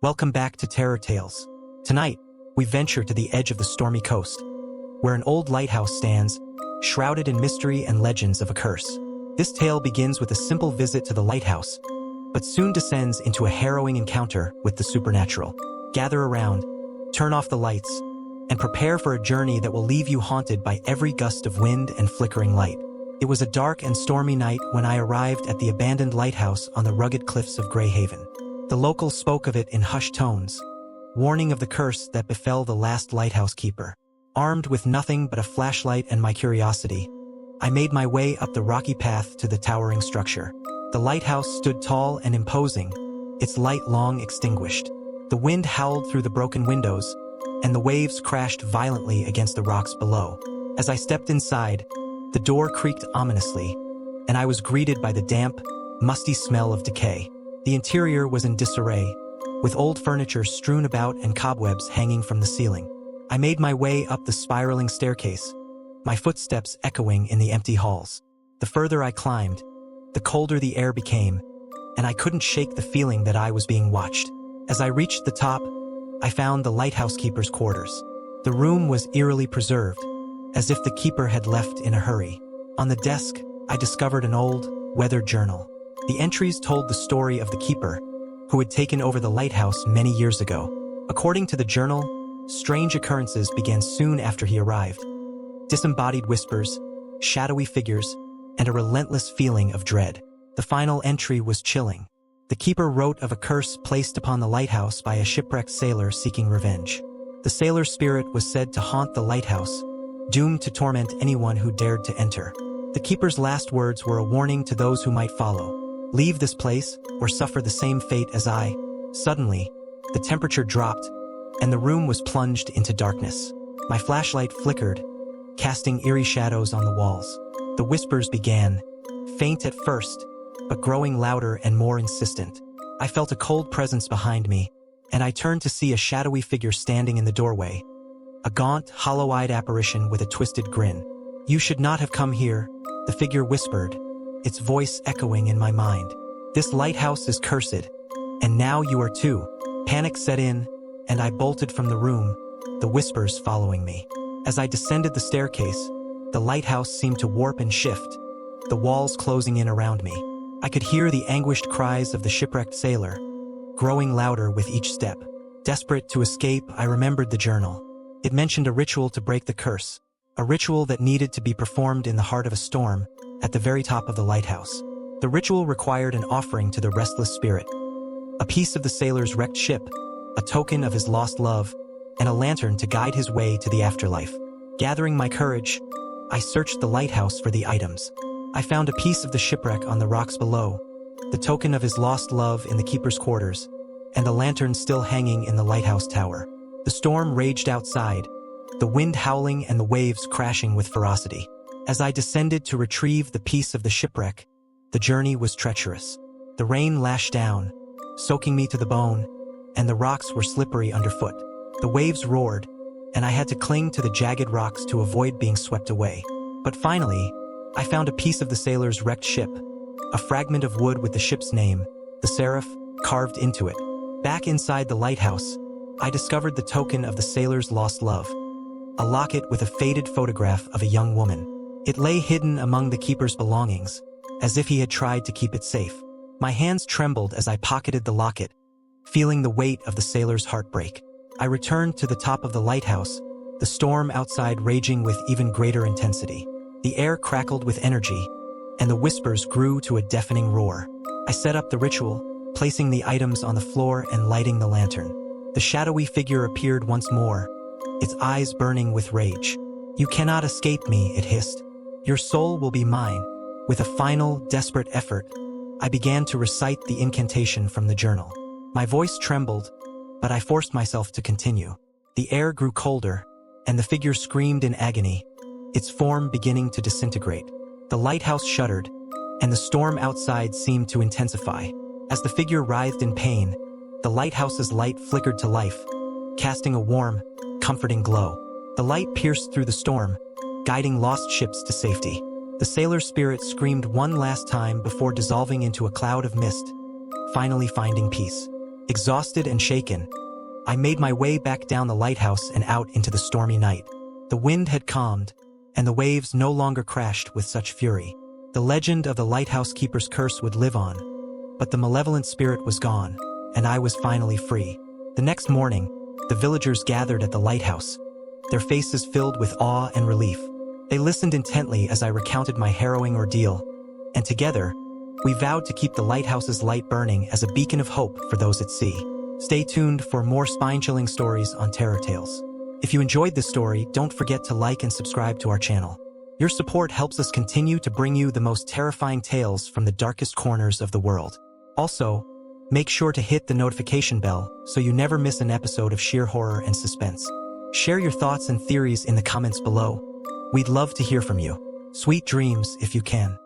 Welcome back to Terror Tales. Tonight, we venture to the edge of the stormy coast, where an old lighthouse stands, shrouded in mystery and legends of a curse. This tale begins with a simple visit to the lighthouse, but soon descends into a harrowing encounter with the supernatural. Gather around, turn off the lights, and prepare for a journey that will leave you haunted by every gust of wind and flickering light. It was a dark and stormy night when I arrived at the abandoned lighthouse on the rugged cliffs of Greyhaven. The locals spoke of it in hushed tones, warning of the curse that befell the last lighthouse keeper. Armed with nothing but a flashlight and my curiosity, I made my way up the rocky path to the towering structure. The lighthouse stood tall and imposing, its light long extinguished. The wind howled through the broken windows, and the waves crashed violently against the rocks below. As I stepped inside, the door creaked ominously, and I was greeted by the damp, musty smell of decay. The interior was in disarray, with old furniture strewn about and cobwebs hanging from the ceiling. I made my way up the spiraling staircase, my footsteps echoing in the empty halls. The further I climbed, the colder the air became, and I couldn't shake the feeling that I was being watched. As I reached the top, I found the lighthouse keeper's quarters. The room was eerily preserved, as if the keeper had left in a hurry. On the desk, I discovered an old, weathered journal. The entries told the story of the keeper, who had taken over the lighthouse many years ago. According to the journal, strange occurrences began soon after he arrived. Disembodied whispers, shadowy figures, and a relentless feeling of dread. The final entry was chilling. The keeper wrote of a curse placed upon the lighthouse by a shipwrecked sailor seeking revenge. The sailor's spirit was said to haunt the lighthouse, doomed to torment anyone who dared to enter. The keeper's last words were a warning to those who might follow. Leave this place, or suffer the same fate as I. Suddenly, the temperature dropped, and the room was plunged into darkness. My flashlight flickered, casting eerie shadows on the walls. The whispers began, faint at first, but growing louder and more insistent. I felt a cold presence behind me, and I turned to see a shadowy figure standing in the doorway. A gaunt, hollow-eyed apparition with a twisted grin. "You should not have come here," the figure whispered, its voice echoing in my mind. "This lighthouse is cursed, and now you are too." Panic set in, and I bolted from the room, the whispers following me. As I descended the staircase, the lighthouse seemed to warp and shift, the walls closing in around me. I could hear the anguished cries of the shipwrecked sailor, growing louder with each step. Desperate to escape, I remembered the journal. It mentioned a ritual to break the curse, a ritual that needed to be performed in the heart of a storm, at the very top of the lighthouse. The ritual required an offering to the restless spirit, a piece of the sailor's wrecked ship, a token of his lost love, and a lantern to guide his way to the afterlife. Gathering my courage, I searched the lighthouse for the items. I found a piece of the shipwreck on the rocks below, the token of his lost love in the keeper's quarters, and the lantern still hanging in the lighthouse tower. The storm raged outside, the wind howling and the waves crashing with ferocity. As I descended to retrieve the piece of the shipwreck, the journey was treacherous. The rain lashed down, soaking me to the bone, and the rocks were slippery underfoot. The waves roared, and I had to cling to the jagged rocks to avoid being swept away. But finally, I found a piece of the sailor's wrecked ship, a fragment of wood with the ship's name, the Seraph, carved into it. Back inside the lighthouse, I discovered the token of the sailor's lost love, a locket with a faded photograph of a young woman. It lay hidden among the keeper's belongings, as if he had tried to keep it safe. My hands trembled as I pocketed the locket, feeling the weight of the sailor's heartbreak. I returned to the top of the lighthouse, the storm outside raging with even greater intensity. The air crackled with energy, and the whispers grew to a deafening roar. I set up the ritual, placing the items on the floor and lighting the lantern. The shadowy figure appeared once more, its eyes burning with rage. "You cannot escape me," it hissed. "Your soul will be mine." With a final, desperate effort, I began to recite the incantation from the journal. My voice trembled, but I forced myself to continue. The air grew colder, and the figure screamed in agony, its form beginning to disintegrate. The lighthouse shuddered, and the storm outside seemed to intensify. As the figure writhed in pain, the lighthouse's light flickered to life, casting a warm, comforting glow. The light pierced through the storm, guiding lost ships to safety. The sailor's spirit screamed one last time before dissolving into a cloud of mist, finally finding peace. Exhausted and shaken, I made my way back down the lighthouse and out into the stormy night. The wind had calmed, and the waves no longer crashed with such fury. The legend of the lighthouse keeper's curse would live on, but the malevolent spirit was gone, and I was finally free. The next morning, the villagers gathered at the lighthouse, their faces filled with awe and relief. They listened intently as I recounted my harrowing ordeal, and together, we vowed to keep the lighthouse's light burning as a beacon of hope for those at sea. Stay tuned for more spine-chilling stories on Terror Tales. If you enjoyed this story, don't forget to like and subscribe to our channel. Your support helps us continue to bring you the most terrifying tales from the darkest corners of the world. Also, make sure to hit the notification bell so you never miss an episode of sheer horror and suspense. Share your thoughts and theories in the comments below. We'd love to hear from you. Sweet dreams if you can.